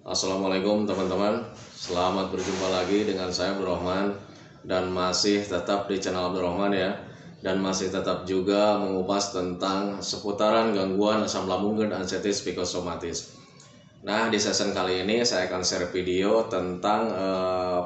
Assalamualaikum teman-teman. Selamat berjumpa lagi dengan saya Abdurrahman. Dan masih tetap di channel Abdurrahman ya. Dan masih tetap juga mengupas tentang seputaran gangguan asam lambung dan anxiety psikosomatis. Nah, di session kali ini saya akan share video tentang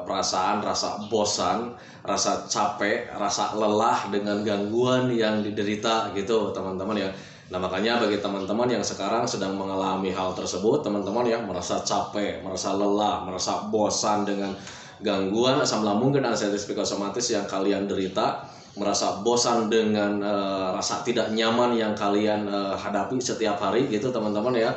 perasaan rasa bosan, rasa capek, rasa lelah dengan gangguan yang diderita gitu teman-teman ya. Nah, makanya bagi teman-teman yang sekarang sedang mengalami hal tersebut, teman-teman ya, merasa capek, merasa lelah, merasa bosan dengan gangguan asam lambung dan anxiety psikosomatis yang kalian derita, merasa bosan dengan rasa tidak nyaman yang kalian hadapi setiap hari gitu teman-teman ya.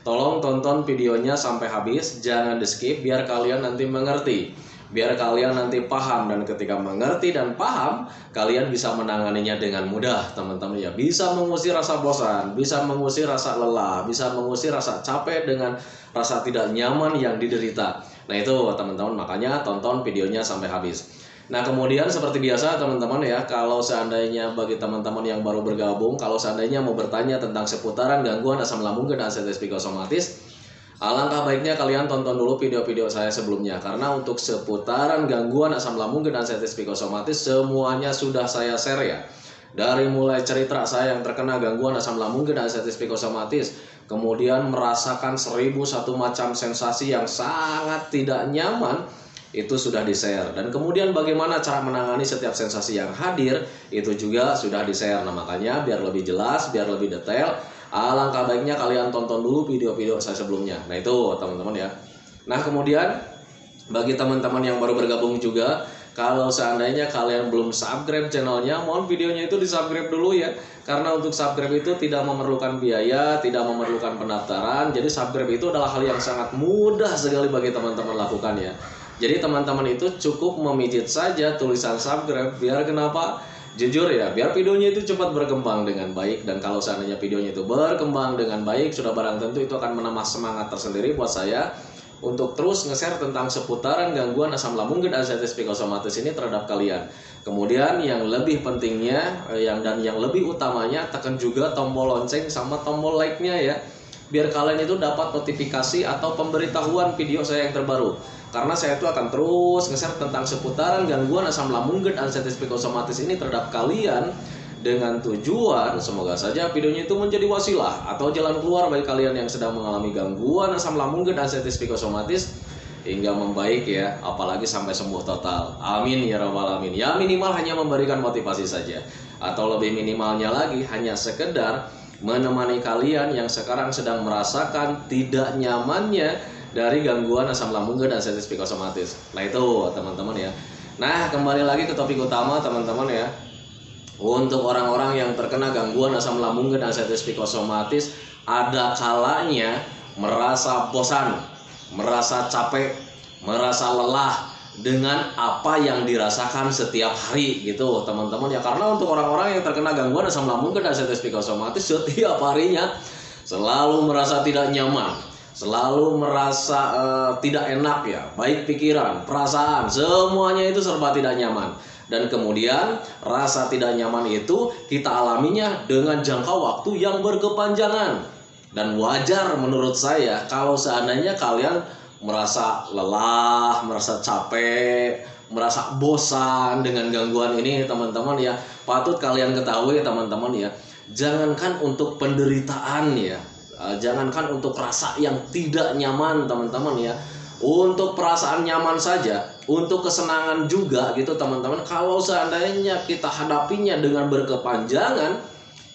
Tolong tonton videonya sampai habis, jangan di skip biar kalian nanti mengerti, biar kalian nanti paham, dan ketika mengerti dan paham kalian bisa menanganinya dengan mudah teman-teman ya. Bisa mengusir rasa bosan, bisa mengusir rasa lelah, bisa mengusir rasa capek dengan rasa tidak nyaman yang diderita. Nah itu teman-teman, makanya tonton videonya sampai habis. Nah kemudian seperti biasa teman-teman ya, kalau seandainya bagi teman-teman yang baru bergabung, kalau seandainya mau bertanya tentang seputaran gangguan asam lambung dan anxiety psikosomatis, alangkah baiknya kalian tonton dulu video-video saya sebelumnya. Karena untuk seputaran gangguan asam lambung dan anxiety psikosomatis semuanya sudah saya share ya. Dari mulai cerita saya yang terkena gangguan asam lambung dan anxiety psikosomatis, kemudian merasakan 1001 macam sensasi yang sangat tidak nyaman, itu sudah di-share. Dan kemudian bagaimana cara menangani setiap sensasi yang hadir, itu juga sudah di-share. Nah makanya biar lebih jelas, biar lebih detail, alangkah baiknya kalian tonton dulu video-video saya sebelumnya. Nah itu teman-teman ya. Nah kemudian bagi teman-teman yang baru bergabung juga, kalau seandainya kalian belum subscribe channelnya, mohon videonya itu di subscribe dulu ya. Karena untuk subscribe itu tidak memerlukan biaya, tidak memerlukan pendaftaran. Jadi subscribe itu adalah hal yang sangat mudah sekali bagi teman-teman lakukan ya. Jadi teman-teman itu cukup memijit saja tulisan subscribe, biar kenapa? Jujur ya, biar videonya itu cepat berkembang dengan baik. Dan kalau seandainya videonya itu berkembang dengan baik, sudah barang tentu itu akan menambah semangat tersendiri buat saya untuk terus nge-share tentang seputaran gangguan asam lambung dan anxiety psikosomatis ini terhadap kalian. Kemudian yang lebih pentingnya dan yang lebih utamanya, tekan juga tombol lonceng sama tombol like-nya ya, biar kalian itu dapat notifikasi atau pemberitahuan video saya yang terbaru. Karena saya itu akan terus nge-share tentang seputaran gangguan asam lambung dan anxiety psikosomatis ini terhadap kalian, dengan tujuan semoga saja videonya itu menjadi wasilah atau jalan keluar bagi kalian yang sedang mengalami gangguan asam lambung dan anxiety psikosomatis hingga membaik ya, apalagi sampai sembuh total. Amin ya rabbal alamin. Ya minimal hanya memberikan motivasi saja, atau lebih minimalnya lagi hanya sekedar menemani kalian yang sekarang sedang merasakan tidak nyamannya dari gangguan asam lambung dan anxiety psikosomatis. Nah itu teman-teman ya. Nah kembali lagi ke topik utama teman-teman ya. Untuk orang-orang yang terkena gangguan asam lambung dan anxiety psikosomatis, ada kalanya merasa bosan, merasa capek, merasa lelah dengan apa yang dirasakan setiap hari gitu teman-teman ya. Karena untuk orang-orang yang terkena gangguan asam lambung dan anxiety psikosomatis, setiap harinya selalu merasa tidak nyaman, selalu merasa tidak enak ya, baik pikiran, perasaan, semuanya itu serba tidak nyaman. Dan kemudian rasa tidak nyaman itu kita alaminya dengan jangka waktu yang berkepanjangan. Dan wajar menurut saya kalau seandainya kalian merasa lelah, merasa capek, merasa bosan dengan gangguan ini teman-teman ya. Patut kalian ketahui teman-teman ya, jangankan untuk penderitaan ya, jangankan untuk rasa yang tidak nyaman teman-teman ya, untuk perasaan nyaman saja, untuk kesenangan juga gitu teman-teman, kalau seandainya kita hadapinya dengan berkepanjangan,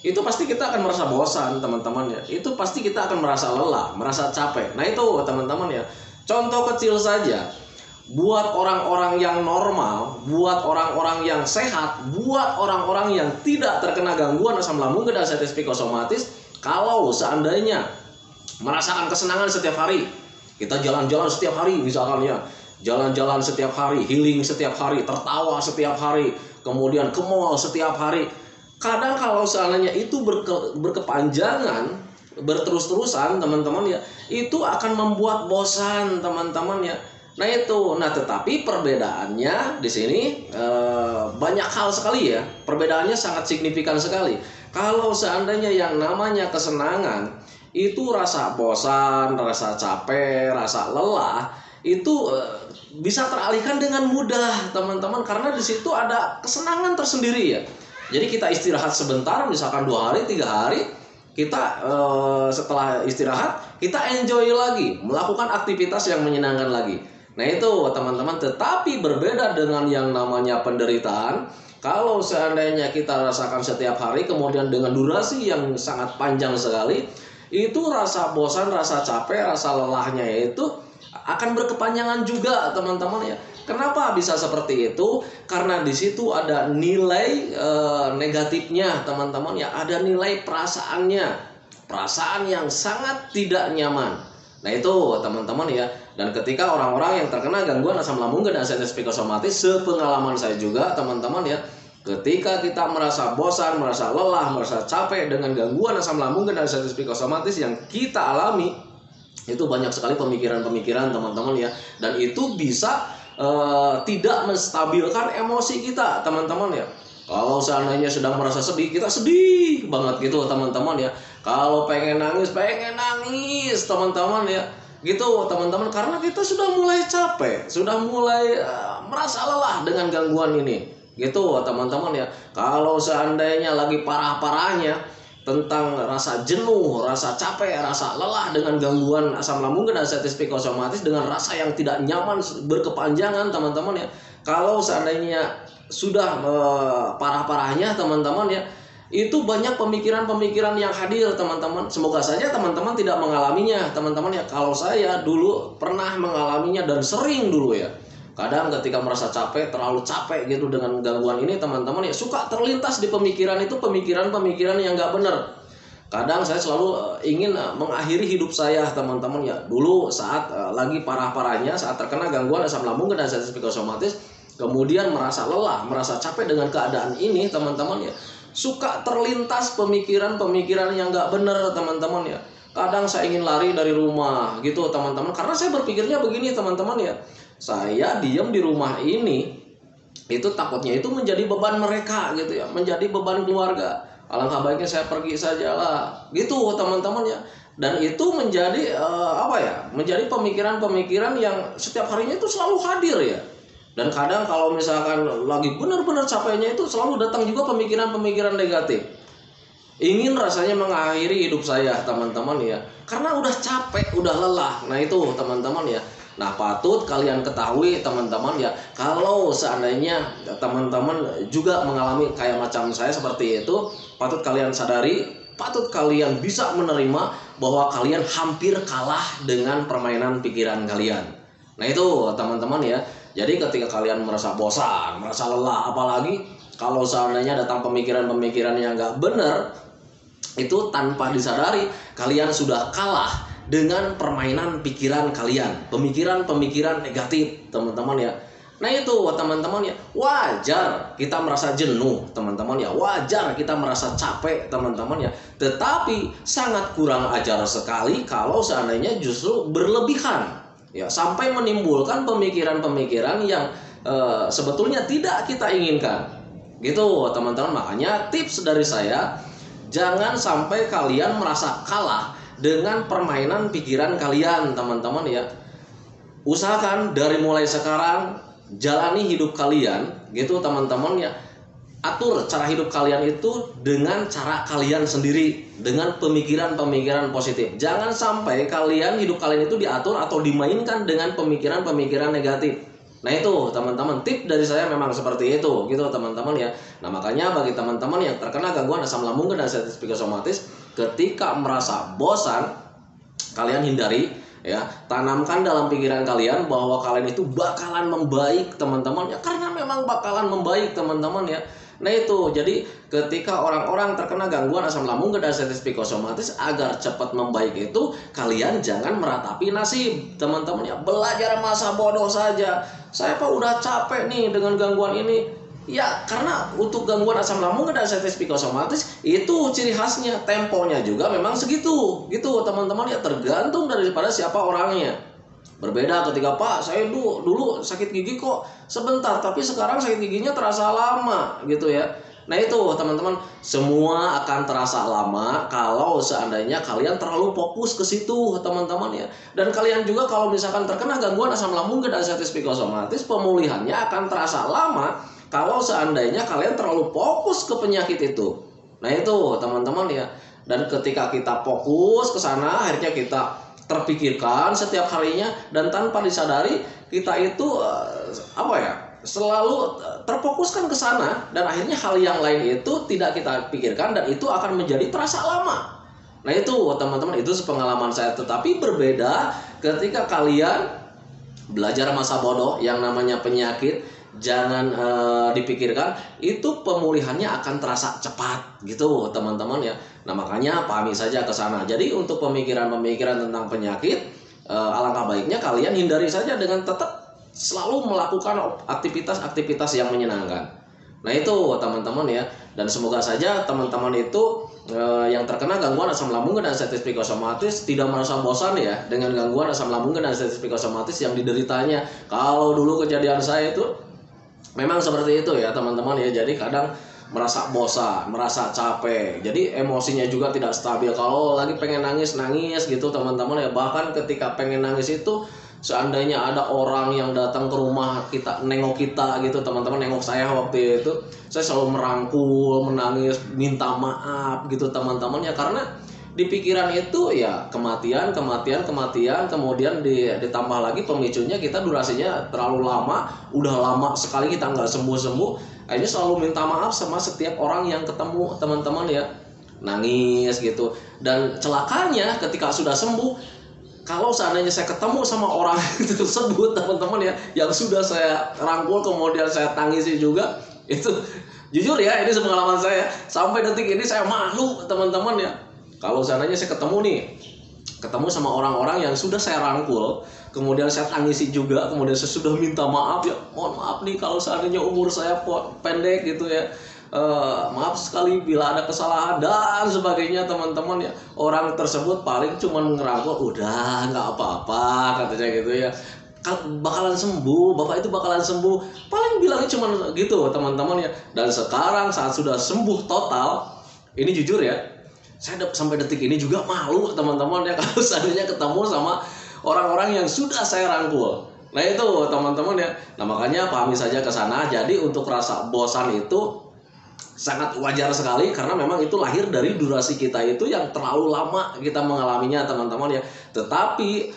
itu pasti kita akan merasa bosan teman-teman ya. Itu pasti kita akan merasa lelah, merasa capek. Nah itu teman-teman ya, contoh kecil saja, buat orang-orang yang normal, buat orang-orang yang sehat, buat orang-orang yang tidak terkena gangguan asam lambung dan anxiety psikosomatis, kalau seandainya merasakan kesenangan setiap hari, kita jalan-jalan setiap hari misalkan ya, jalan-jalan setiap hari, healing setiap hari, tertawa setiap hari, kemudian ke mall setiap hari. Kadang kalau seandainya itu berkepanjangan, berterus-terusan teman-teman ya, itu akan membuat bosan teman-teman ya. Nah itu, tetapi perbedaannya di sini banyak hal sekali ya, perbedaannya sangat signifikan sekali. Kalau seandainya yang namanya kesenangan itu rasa bosan, rasa capek, rasa lelah itu bisa teralihkan dengan mudah teman-teman, karena di situ ada kesenangan tersendiri ya. Jadi kita istirahat sebentar, misalkan 2 hari, 3 hari, kita setelah istirahat kita enjoy lagi, melakukan aktivitas yang menyenangkan lagi. Nah itu teman-teman, tetapi berbeda dengan yang namanya penderitaan. Kalau seandainya kita rasakan setiap hari, kemudian dengan durasi yang sangat panjang sekali, itu rasa bosan, rasa capek, rasa lelahnya itu akan berkepanjangan juga teman-teman ya. Kenapa bisa seperti itu? Karena di situ ada nilai negatifnya teman-teman ya, ada nilai perasaannya, perasaan yang sangat tidak nyaman. Nah itu teman-teman ya. Dan ketika orang-orang yang terkena gangguan asam lambung dan anxiety psikosomatis, sepengalaman saya juga teman-teman ya, ketika kita merasa bosan, merasa lelah, merasa capek dengan gangguan asam lambung dan anxiety psikosomatis yang kita alami, itu banyak sekali pemikiran-pemikiran teman-teman ya, dan itu bisa tidak menstabilkan emosi kita teman-teman ya. Kalau seandainya sedang merasa sedih, kita sedih banget gitu teman-teman ya. Kalau pengen nangis teman-teman ya, gitu teman-teman, karena kita sudah mulai capek, sudah mulai merasa lelah dengan gangguan ini, gitu teman-teman ya. Kalau seandainya lagi parah-parahnya tentang rasa jenuh, rasa capek, rasa lelah dengan gangguan asam lambung dan anxiety psikosomatis, dengan rasa yang tidak nyaman berkepanjangan teman-teman ya. Kalau seandainya sudah parah-parahnya teman-teman ya, itu banyak pemikiran-pemikiran yang hadir teman-teman. Semoga saja teman-teman tidak mengalaminya teman-teman ya. Kalau saya dulu pernah mengalaminya dan sering dulu ya. Kadang ketika merasa capek, terlalu capek gitu dengan gangguan ini teman-teman ya, suka terlintas di pemikiran itu pemikiran-pemikiran yang gak benar. Kadang saya selalu ingin mengakhiri hidup saya teman-teman ya. Dulu saat lagi parah-parahnya, saat terkena gangguan asam lambung dan anxiety psikosomatis, kemudian merasa lelah, merasa capek dengan keadaan ini teman-teman ya, suka terlintas pemikiran-pemikiran yang gak benar teman-teman ya. Kadang saya ingin lari dari rumah gitu teman-teman, karena saya berpikirnya begini teman-teman ya, saya diam di rumah ini itu takutnya itu menjadi beban mereka gitu ya, menjadi beban keluarga. Alangkah baiknya saya pergi sajalah gitu teman-teman ya. Dan itu menjadi menjadi pemikiran-pemikiran yang setiap harinya itu selalu hadir ya. Dan kadang kalau misalkan lagi benar-benar capeknya, itu selalu datang juga pemikiran-pemikiran negatif. Ingin rasanya mengakhiri hidup saya teman-teman ya, karena udah capek, udah lelah. Nah itu teman-teman ya. Nah patut kalian ketahui teman-teman ya, kalau seandainya teman-teman juga mengalami kayak macam saya seperti itu, patut kalian sadari, patut kalian bisa menerima bahwa kalian hampir kalah dengan permainan pikiran kalian. Nah itu teman-teman ya. Jadi ketika kalian merasa bosan, merasa lelah, apalagi kalau seandainya datang pemikiran-pemikiran yang gak benar, itu tanpa disadari kalian sudah kalah dengan permainan pikiran kalian, pemikiran-pemikiran negatif teman-teman ya. Nah itu teman-teman ya, wajar kita merasa jenuh teman-teman ya, wajar kita merasa capek teman-teman ya. Tetapi sangat kurang ajar sekali kalau seandainya justru berlebihan ya, sampai menimbulkan pemikiran-pemikiran yang sebetulnya tidak kita inginkan gitu teman-teman. Makanya tips dari saya, jangan sampai kalian merasa kalah dengan permainan pikiran kalian teman-teman ya. Usahakan dari mulai sekarang jalani hidup kalian gitu teman-teman ya. Atur cara hidup kalian itu dengan cara kalian sendiri, dengan pemikiran-pemikiran positif. Jangan sampai kalian hidup kalian itu diatur atau dimainkan dengan pemikiran-pemikiran negatif. Nah itu teman-teman, tip dari saya memang seperti itu gitu teman-teman ya. Nah makanya bagi teman-teman yang terkena gangguan asam lambung dan anxiety psikosomatis, ketika merasa bosan, kalian hindari ya, tanamkan dalam pikiran kalian bahwa kalian itu bakalan membaik teman-teman ya, karena memang bakalan membaik teman-teman ya. Nah itu, jadi ketika orang-orang terkena gangguan asam lambung dan anxiety psikosomatis, agar cepat membaik itu kalian jangan meratapi nasib teman-teman ya. Belajar masa bodoh saja, saya pak udah capek nih dengan gangguan ini ya, karena untuk gangguan asam lambung dan anxiety psikosomatis itu ciri khasnya, temponya juga memang segitu gitu teman-teman ya, tergantung daripada siapa orangnya. Berbeda ketika pak saya dulu sakit gigi kok sebentar, tapi sekarang sakit giginya terasa lama gitu ya. Nah itu teman-teman, semua akan terasa lama kalau seandainya kalian terlalu fokus ke situ teman-teman ya. Dan kalian juga kalau misalkan terkena gangguan asam lambung dan diabetes psikosomatis, pemulihannya akan terasa lama kalau seandainya kalian terlalu fokus ke penyakit itu. Nah itu teman-teman ya. Dan ketika kita fokus ke sana, akhirnya kita terpikirkan setiap harinya, dan tanpa disadari kita itu selalu terfokuskan ke sana, dan akhirnya hal yang lain itu tidak kita pikirkan dan itu akan menjadi terasa lama. Nah itu teman-teman, itu pengalaman saya. Tetapi berbeda ketika kalian belajar masa bodoh, yang namanya penyakit jangan dipikirkan, itu pemulihannya akan terasa cepat gitu teman-teman ya. Nah makanya pahami saja ke sana. Jadi untuk pemikiran-pemikiran tentang penyakit, alangkah baiknya kalian hindari saja dengan tetap selalu melakukan aktivitas-aktivitas yang menyenangkan. Nah itu teman-teman ya. Dan semoga saja teman-teman itu yang terkena gangguan asam lambung dan diabetes psikosomatis tidak merasa bosan ya dengan gangguan asam lambung dan diabetes psikosomatis yang dideritanya. Kalau dulu kejadian saya itu memang seperti itu ya teman-teman ya. Jadi kadang merasa bosan, merasa capek, jadi emosinya juga tidak stabil. Kalau lagi pengen nangis gitu teman-teman ya. Bahkan ketika pengen nangis itu, seandainya ada orang yang datang ke rumah kita, nengok kita gitu teman-teman, nengok saya waktu itu, saya selalu merangkul, menangis, minta maaf gitu teman-teman ya. Karena di pikiran itu ya kematian, kemudian ditambah lagi pemicunya kita durasinya terlalu lama, udah lama sekali kita nggak sembuh-sembuh. Akhirnya selalu minta maaf sama setiap orang yang ketemu teman-teman ya, nangis gitu. Dan celakanya ketika sudah sembuh, kalau seandainya saya ketemu sama orang tersebut teman-teman ya, yang sudah saya rangkul kemudian saya tangisi juga, itu jujur ya, ini pengalaman saya, sampai detik ini saya malu teman-teman ya. Kalau seandainya saya ketemu sama orang-orang yang sudah saya rangkul, kemudian saya tangisi juga, kemudian saya sudah minta maaf ya, mohon maaf nih kalau seandainya umur saya pendek gitu ya, maaf sekali bila ada kesalahan dan sebagainya teman-teman ya. Orang tersebut paling cuma ngerangkul, udah nggak apa-apa katanya gitu ya, bakalan sembuh, bapak itu bakalan sembuh, paling bilangnya cuma gitu teman-teman ya. Dan sekarang saat sudah sembuh total, ini jujur ya, saya sampai detik ini juga malu teman-teman ya kalau seandainya ketemu sama orang-orang yang sudah saya rangkul. Nah itu teman-teman ya. Nah makanya pahami saja ke sana. Jadi untuk rasa bosan itu sangat wajar sekali, karena memang itu lahir dari durasi kita itu yang terlalu lama kita mengalaminya teman-teman ya. Tetapi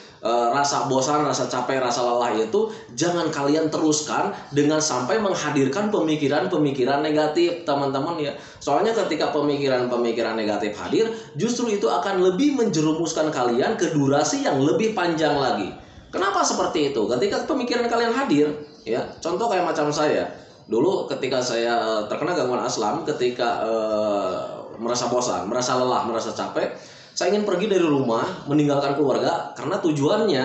rasa bosan, rasa capek, rasa lelah itu jangan kalian teruskan dengan sampai menghadirkan pemikiran-pemikiran negatif teman-teman ya. Soalnya ketika pemikiran-pemikiran negatif hadir, justru itu akan lebih menjerumuskan kalian ke durasi yang lebih panjang lagi. Kenapa seperti itu? Ketika pemikiran kalian hadir ya, contoh kayak macam saya dulu ketika saya terkena gangguan asam, ketika merasa bosan, merasa lelah, merasa capek, saya ingin pergi dari rumah, meninggalkan keluarga, karena tujuannya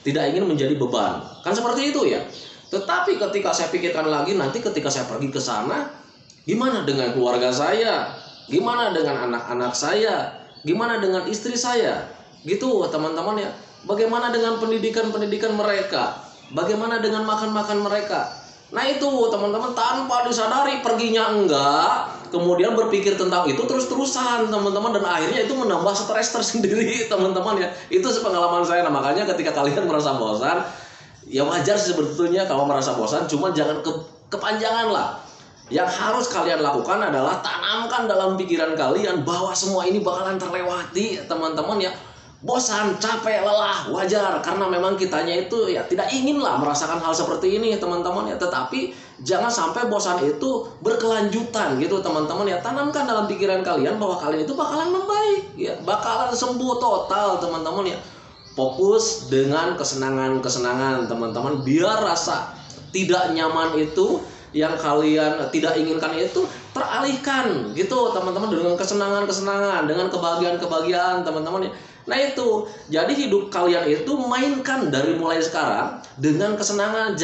tidak ingin menjadi beban. Kan seperti itu ya. Tetapi ketika saya pikirkan lagi, nanti ketika saya pergi ke sana, gimana dengan keluarga saya? Gimana dengan anak-anak saya? Gimana dengan istri saya? Gitu teman-teman ya. Bagaimana dengan pendidikan-pendidikan mereka? Bagaimana dengan makan-makan mereka? Nah itu teman-teman, tanpa disadari perginya enggak, kemudian berpikir tentang itu terus-terusan teman-teman, dan akhirnya itu menambah stres tersendiri teman-teman ya. Itu pengalaman saya. Nah makanya ketika kalian merasa bosan, ya wajar sebetulnya kalau merasa bosan, cuma jangan kepanjangan lah. Yang harus kalian lakukan adalah tanamkan dalam pikiran kalian bahwa semua ini bakalan terlewati teman-teman ya. Bosan, capek, lelah, wajar, karena memang kitanya itu ya tidak inginlah merasakan hal seperti ini teman-teman ya. Tetapi jangan sampai bosan itu berkelanjutan gitu teman-teman ya. Tanamkan dalam pikiran kalian bahwa kalian itu bakalan membaik ya, bakalan sembuh total teman-teman ya. Fokus dengan kesenangan-kesenangan teman-teman, biar rasa tidak nyaman itu yang kalian tidak inginkan itu teralihkan gitu teman-teman, dengan kesenangan-kesenangan, dengan kebahagiaan-kebahagiaan teman-teman ya. Nah itu, jadi hidup kalian itu mainkan dari mulai sekarang dengan kesenangan.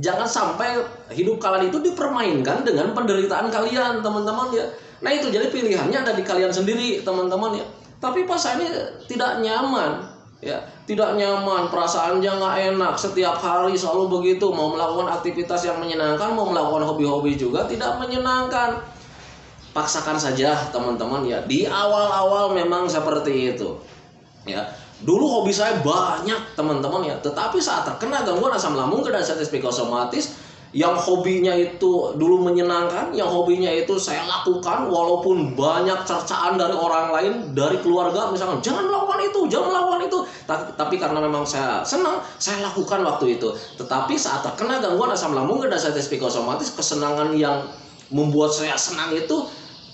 Jangan sampai hidup kalian itu dipermainkan dengan penderitaan kalian teman-teman ya. Nah itu, jadi pilihannya ada di kalian sendiri teman-teman ya. Tapi pas ini tidak nyaman ya, tidak nyaman, perasaannya nggak enak, setiap hari selalu begitu, mau melakukan aktivitas yang menyenangkan, mau melakukan hobi-hobi juga tidak menyenangkan. paksakan saja teman-teman ya. Di awal-awal memang seperti itu ya. Dulu hobi saya banyak teman-teman ya, tetapi saat terkena gangguan asam lambung dan diabetes psikosomatis, yang hobinya itu dulu menyenangkan, yang hobinya itu saya lakukan walaupun banyak cercaan dari orang lain, dari keluarga misalkan, jangan melakukan itu, jangan melakukan itu. Tapi karena memang saya senang, saya lakukan waktu itu. Tetapi saat terkena gangguan asam lambung dan diabetes psikosomatis, kesenangan yang membuat saya senang itu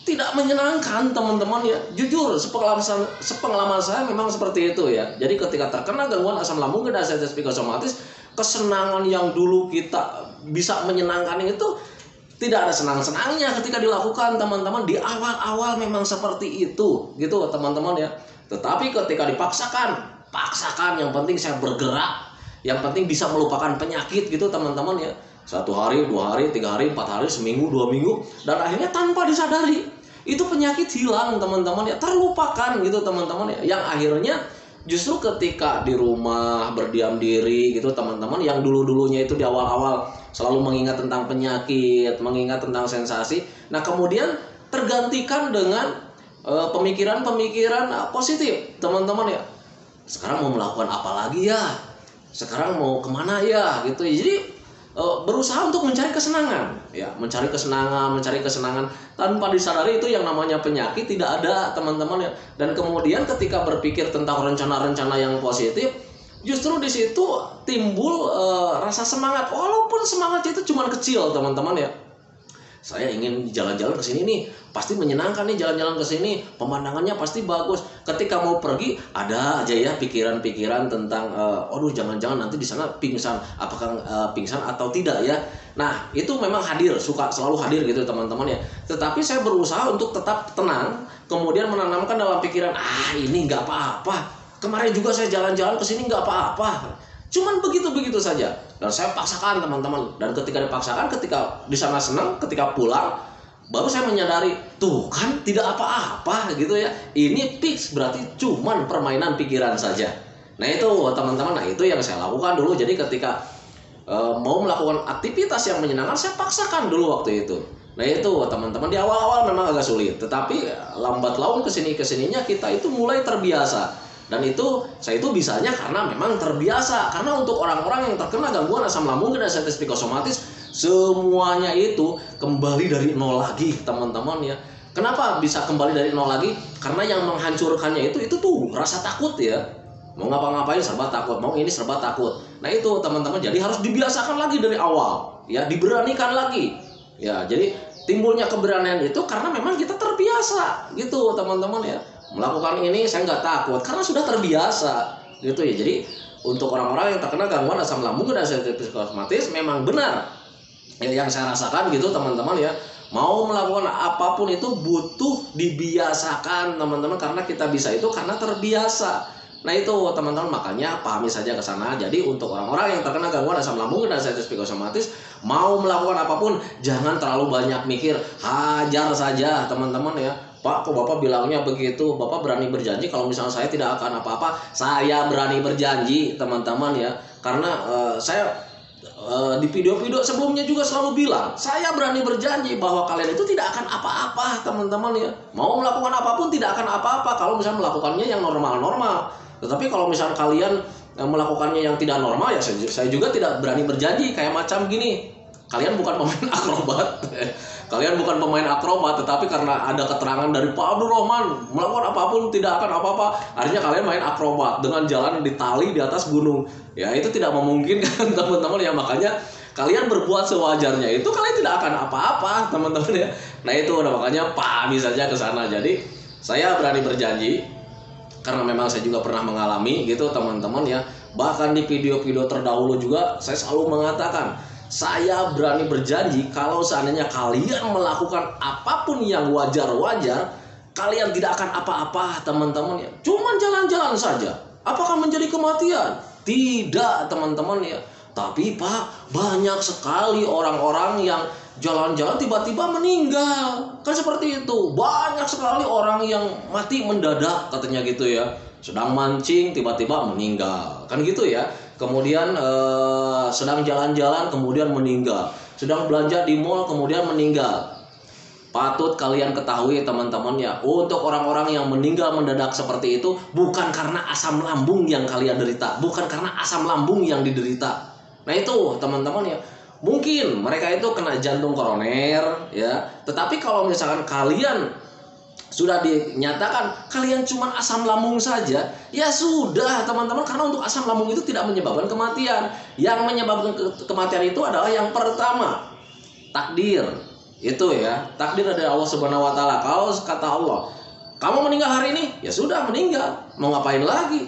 tidak menyenangkan teman-teman ya. Jujur sepengalaman saya memang seperti itu ya. Jadi ketika terkena gangguan asam lambung dan diabetes psikosomatis, kesenangan yang dulu kita bisa menyenangkan itu tidak ada senang-senangnya ketika dilakukan teman-teman. Di awal-awal memang seperti itu gitu teman-teman ya. Tetapi ketika paksakan, yang penting saya bergerak, yang penting bisa melupakan penyakit gitu teman-teman ya. 1 hari, 2 hari, 3 hari, 4 hari, seminggu, 2 minggu, dan akhirnya tanpa disadari itu penyakit hilang teman-teman ya, terlupakan gitu teman-teman ya. Yang akhirnya justru ketika di rumah berdiam diri gitu teman-teman, yang dulunya itu di awal-awal selalu mengingat tentang penyakit, mengingat tentang sensasi, nah kemudian tergantikan dengan pemikiran-pemikiran positif teman-teman ya. Sekarang mau melakukan apa lagi ya, sekarang mau kemana ya gitu. Jadi berusaha untuk mencari kesenangan ya, mencari kesenangan tanpa disadari itu yang namanya penyakit tidak ada teman-teman ya. Dan kemudian ketika berpikir tentang rencana-rencana yang positif, justru di situ timbul rasa semangat, walaupun semangatnya itu cuma kecil teman-teman ya. Saya ingin jalan-jalan ke sini nih, pasti menyenangkan nih jalan-jalan ke sini, pemandangannya pasti bagus. Ketika mau pergi ada aja ya pikiran-pikiran tentang aduh jangan-jangan nanti di sana pingsan, apakah pingsan atau tidak ya. Nah, itu memang selalu hadir gitu teman-teman ya. Tetapi saya berusaha untuk tetap tenang, kemudian menanamkan dalam pikiran, ini nggak apa-apa. Kemarin juga saya jalan-jalan ke sini nggak apa-apa. Cuman begitu-begitu saja. Dan saya paksakan teman-teman. Dan ketika dipaksakan, ketika di sana senang, ketika pulang, baru saya menyadari, tuh kan tidak apa-apa gitu ya. Ini fix berarti cuman permainan pikiran saja. Nah itu teman-teman, nah itu yang saya lakukan dulu. Jadi ketika mau melakukan aktivitas yang menyenangkan, saya paksakan dulu waktu itu. Nah itu teman-teman, di awal-awal memang agak sulit. Tetapi lambat laun kesininya kita itu mulai terbiasa. Dan itu saya itu bisanya karena memang terbiasa. Karena untuk orang-orang yang terkena gangguan asam lambung dan diabetes psikosomatis, semuanya itu kembali dari nol lagi teman-teman ya. Kenapa bisa kembali dari nol lagi? Karena yang menghancurkannya itu tuh rasa takut ya. Mau ngapa-ngapain serba takut, mau ini serba takut. Nah itu teman-teman, jadi harus dibiasakan lagi dari awal ya, diberanikan lagi ya. Jadi timbulnya keberanian itu karena memang kita terbiasa gitu teman-teman ya. Melakukan ini saya nggak takut karena sudah terbiasa gitu ya. Jadi untuk orang-orang yang terkena gangguan asam lambung dan diabetes psikosomatis memang benar ya, yang saya rasakan gitu teman-teman ya. Mau melakukan apapun itu butuh dibiasakan teman-teman, karena kita bisa itu karena terbiasa. Nah itu teman-teman, makanya pahami saja ke sana. Jadi untuk orang-orang yang terkena gangguan asam lambung dan diabetes psikosomatis, mau melakukan apapun jangan terlalu banyak mikir, hajar saja teman-teman ya. Pak, kok Bapak bilangnya begitu? Bapak berani berjanji kalau misalnya saya tidak akan apa-apa? Saya berani berjanji teman-teman ya. Karena saya di video-video sebelumnya juga selalu bilang, saya berani berjanji bahwa kalian itu tidak akan apa-apa teman-teman ya. Mau melakukan apapun tidak akan apa-apa kalau misalnya melakukannya yang normal-normal. Tetapi kalau misalnya kalian melakukannya yang tidak normal ya, saya juga tidak berani berjanji. Kayak macam gini, kalian bukan pemain akrobat. Kalian bukan pemain akrobat, tetapi karena ada keterangan dari Pak Abdul Rahman melakukan apapun tidak akan apa-apa, akhirnya kalian main akrobat dengan jalan di tali di atas gunung. Ya itu tidak memungkinkan teman-teman ya, makanya kalian berbuat sewajarnya itu kalian tidak akan apa-apa teman-teman ya. Nah itu makanya pahami saja ke sana. Jadi saya berani berjanji karena memang saya juga pernah mengalami gitu teman-teman ya. Bahkan di video-video terdahulu juga saya selalu mengatakan, saya berani berjanji kalau seandainya kalian melakukan apapun yang wajar-wajar, kalian tidak akan apa-apa teman-teman ya. Cuman jalan-jalan saja. Apakah menjadi kematian? Tidak teman-teman ya. Tapi Pak, banyak sekali orang-orang yang jalan-jalan tiba-tiba meninggal. Kan seperti itu. Banyak sekali orang yang mati mendadak katanya gitu ya. Sedang mancing tiba-tiba meninggal. Kan gitu ya. Kemudian sedang jalan-jalan kemudian meninggal, sedang belanja di mall kemudian meninggal. Patut kalian ketahui teman-teman ya, untuk orang-orang yang meninggal mendadak seperti itu bukan karena asam lambung yang kalian derita, bukan karena asam lambung yang diderita. Nah itu teman-teman ya, mungkin mereka itu kena jantung koroner ya, tetapi kalau misalkan kalian sudah dinyatakan kalian cuma asam lambung saja, ya sudah teman-teman, karena untuk asam lambung itu tidak menyebabkan kematian. Yang menyebabkan kematian itu adalah yang pertama, takdir. Itu ya, takdir dari Allah Subhanahu wa taala. Kalau kata Allah, kamu meninggal hari ini, ya sudah meninggal, mau ngapain lagi?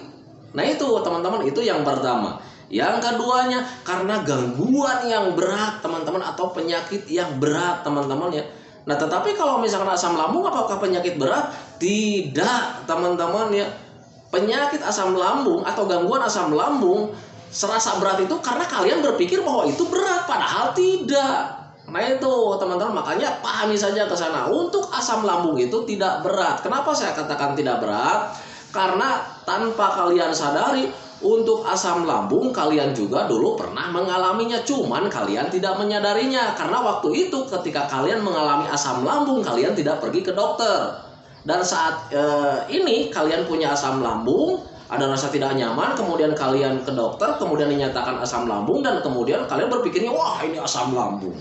Nah itu teman-teman, itu yang pertama. Yang keduanya karena gangguan yang berat teman-teman, atau penyakit yang berat teman-teman ya. Nah tetapi kalau misalkan asam lambung apakah penyakit berat? Tidak teman-teman ya. Penyakit asam lambung atau gangguan asam lambung serasa berat itu karena kalian berpikir bahwa itu berat, padahal tidak. Nah itu teman-teman, makanya pahami saja ke sana. Untuk asam lambung itu tidak berat. Kenapa saya katakan tidak berat? Karena tanpa kalian sadari, untuk asam lambung kalian juga dulu pernah mengalaminya, cuman kalian tidak menyadarinya. Karena waktu itu ketika kalian mengalami asam lambung, kalian tidak pergi ke dokter. Dan saat ini kalian punya asam lambung, ada rasa tidak nyaman, kemudian kalian ke dokter, kemudian dinyatakan asam lambung, dan kemudian kalian berpikirnya, wah ini asam lambung.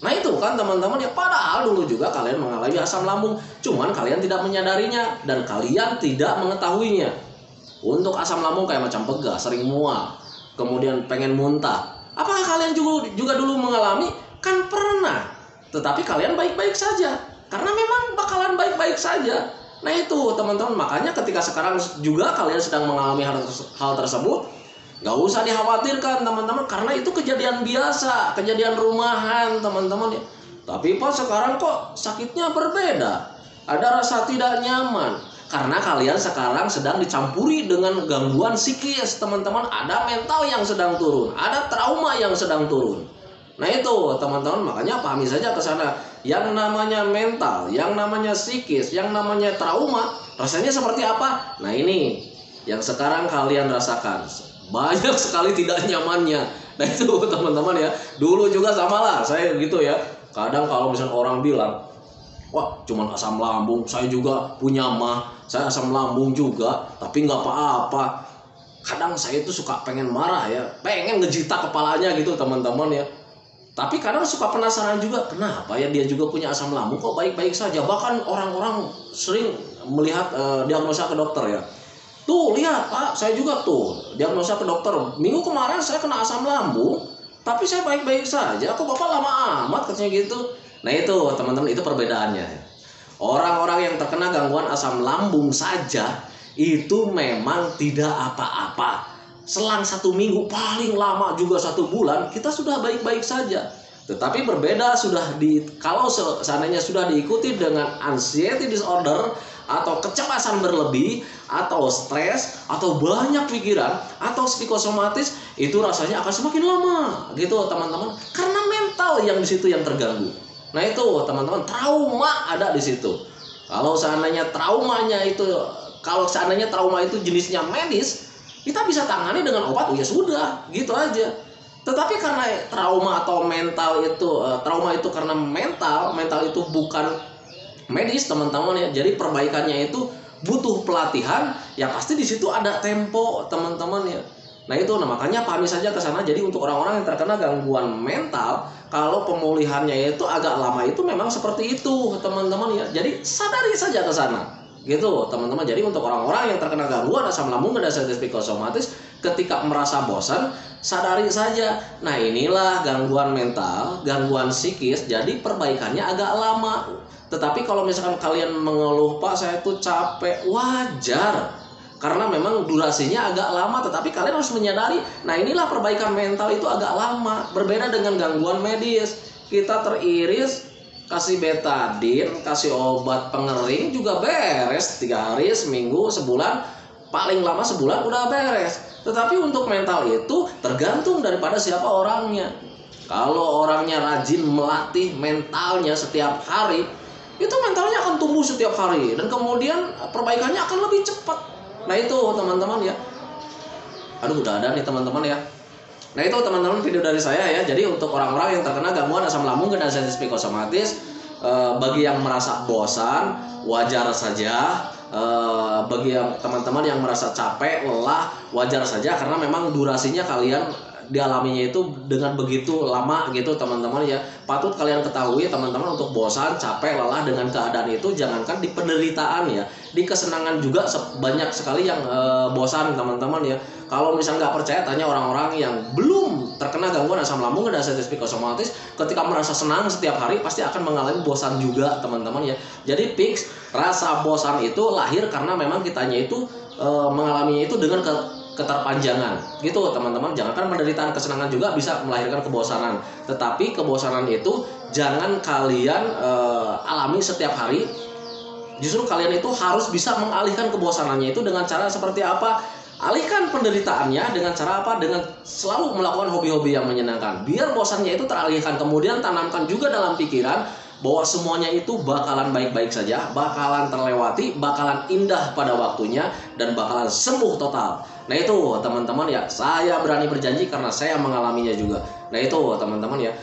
Nah itu kan teman-teman ya, padahal dulu juga kalian mengalami asam lambung, cuman kalian tidak menyadarinya dan kalian tidak mengetahuinya. Untuk asam lambung kayak macam pegas, sering mual, kemudian pengen muntah. Apakah kalian juga dulu mengalami? Kan pernah. Tetapi kalian baik-baik saja, karena memang bakalan baik-baik saja. Nah itu teman-teman, makanya ketika sekarang juga kalian sedang mengalami hal tersebut, gak usah dikhawatirkan teman-teman, karena itu kejadian biasa, kejadian rumahan teman-teman ya. Tapi pas sekarang kok sakitnya berbeda, ada rasa tidak nyaman, karena kalian sekarang sedang dicampuri dengan gangguan psikis teman-teman. Ada mental yang sedang turun, ada trauma yang sedang turun. Nah itu teman-teman, makanya pahami saja ke sana. Yang namanya mental, yang namanya psikis, yang namanya trauma, rasanya seperti apa? Nah ini yang sekarang kalian rasakan, banyak sekali tidak nyamannya. Nah itu teman-teman ya, dulu juga sama lah saya gitu ya. Kadang kalau misalnya orang bilang, wah cuman asam lambung, saya juga punya mah, saya asam lambung juga, tapi nggak apa-apa. Kadang saya itu suka pengen marah ya, pengen ngejitak kepalanya gitu teman-teman ya. Tapi kadang suka penasaran juga, kenapa ya dia juga punya asam lambung kok baik-baik saja. Bahkan orang-orang sering melihat diagnosa ke dokter ya. Tuh lihat Pak, saya juga tuh diagnosa ke dokter, minggu kemarin saya kena asam lambung, tapi saya baik-baik saja, kok Bapak lama amat katanya gitu. Nah itu teman-teman, itu perbedaannya. Orang-orang yang terkena gangguan asam lambung saja itu memang tidak apa-apa. Selang 1 minggu, paling lama juga 1 bulan, kita sudah baik-baik saja. Tetapi berbeda kalau seandainya sudah diikuti dengan anxiety disorder, atau kecemasan berlebih, atau stres, atau banyak pikiran, atau psikosomatis, itu rasanya akan semakin lama gitu teman-teman, karena mental yang di situ yang terganggu. Nah itu teman-teman, trauma ada di situ. Kalau seandainya trauma itu jenisnya medis, kita bisa tangani dengan obat, ya sudah gitu aja. Tetapi karena trauma atau trauma itu karena mental itu bukan medis teman-teman ya. Jadi perbaikannya itu butuh pelatihan, ya pasti di situ ada tempo teman-teman ya. Nah itu, makanya pahami saja ke sana. Jadi untuk orang-orang yang terkena gangguan mental, kalau pemulihannya itu agak lama, itu memang seperti itu teman-teman ya. Jadi sadari saja ke sana gitu teman-teman. Jadi untuk orang-orang yang terkena gangguan asam lambung dan anxiety psikosomatis, ketika merasa bosan, sadari saja. Nah inilah gangguan mental, gangguan psikis, jadi perbaikannya agak lama. Tetapi kalau misalkan kalian mengeluh, Pak saya tuh capek, wajar, karena memang durasinya agak lama. Tetapi kalian harus menyadari, nah inilah perbaikan mental itu agak lama. Berbeda dengan gangguan medis, kita teriris, kasih betadin, kasih obat pengering juga beres, 3 hari, seminggu, sebulan, paling lama sebulan udah beres. Tetapi untuk mental itu tergantung daripada siapa orangnya. Kalau orangnya rajin melatih mentalnya setiap hari, itu mentalnya akan tumbuh setiap hari, dan kemudian perbaikannya akan lebih cepat. Nah itu teman-teman ya. Aduh udah ada nih teman-teman ya. Nah itu teman-teman video dari saya ya. Jadi untuk orang-orang yang terkena gangguan asam lambung dan anxiety psikosomatis, bagi yang merasa bosan wajar saja. Bagi yang teman-teman yang merasa capek, lelah, wajar saja karena memang durasinya kalian dialaminya itu dengan begitu lama gitu teman-teman ya. Patut kalian ketahui teman-teman, untuk bosan, capek, lelah dengan keadaan itu jangankan di penderitaan ya, di kesenangan juga banyak sekali yang bosan teman-teman ya. Kalau misalnya nggak percaya, tanya orang-orang yang belum terkena gangguan asam lambung dan sensitif psikosomatis, ketika merasa senang setiap hari pasti akan mengalami bosan juga teman-teman ya. Jadi fix, rasa bosan itu lahir karena memang kitanya itu mengalaminya itu dengan keterpanjangan gitu teman-teman. Jangankan penderitaan, kesenangan juga bisa melahirkan kebosanan. Tetapi kebosanan itu jangan kalian alami setiap hari. Justru kalian itu harus bisa mengalihkan kebosanannya itu dengan cara seperti apa? Alihkan penderitaannya dengan cara apa? Dengan selalu melakukan hobi-hobi yang menyenangkan. Biar bosannya itu teralihkan. Kemudian tanamkan juga dalam pikiran bahwa semuanya itu bakalan baik-baik saja, bakalan terlewati, bakalan indah pada waktunya, dan bakalan sembuh total. Nah itu teman-teman ya, saya berani berjanji karena saya mengalaminya juga. Nah itu teman-teman ya.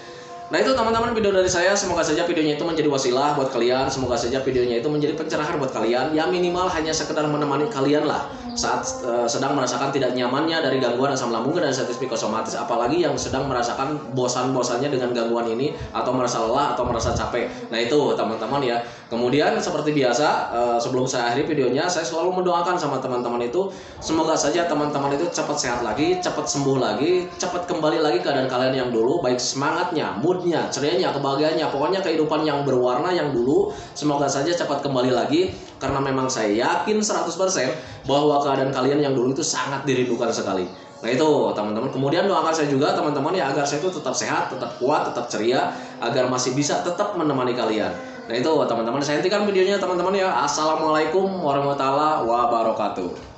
Nah itu teman-teman video dari saya. Semoga saja videonya itu menjadi wasilah buat kalian. Semoga saja videonya itu menjadi pencerahan buat kalian. Ya minimal hanya sekedar menemani kalian lah saat sedang merasakan tidak nyamannya dari gangguan asam lambung dan sensitif psikosomatis. Apalagi yang sedang merasakan bosan-bosannya dengan gangguan ini, atau merasa lelah atau merasa capek. Nah itu teman-teman ya. Kemudian seperti biasa, sebelum saya akhiri videonya, saya selalu mendoakan sama teman-teman itu, semoga saja teman-teman itu cepat sehat lagi, cepat sembuh lagi, cepat kembali lagi keadaan kalian yang dulu, baik semangatnya, moodnya, cerianya, kebahagiaannya, pokoknya kehidupan yang berwarna yang dulu, semoga saja cepat kembali lagi. Karena memang saya yakin 100% bahwa keadaan kalian yang dulu itu sangat dirindukan sekali. Nah itu teman-teman. Kemudian doakan saya juga teman-teman ya, agar saya itu tetap sehat, tetap kuat, tetap ceria, agar masih bisa tetap menemani kalian. Nah itu teman-teman, saya hentikan videonya teman-teman ya. Assalamualaikum warahmatullahi wabarakatuh.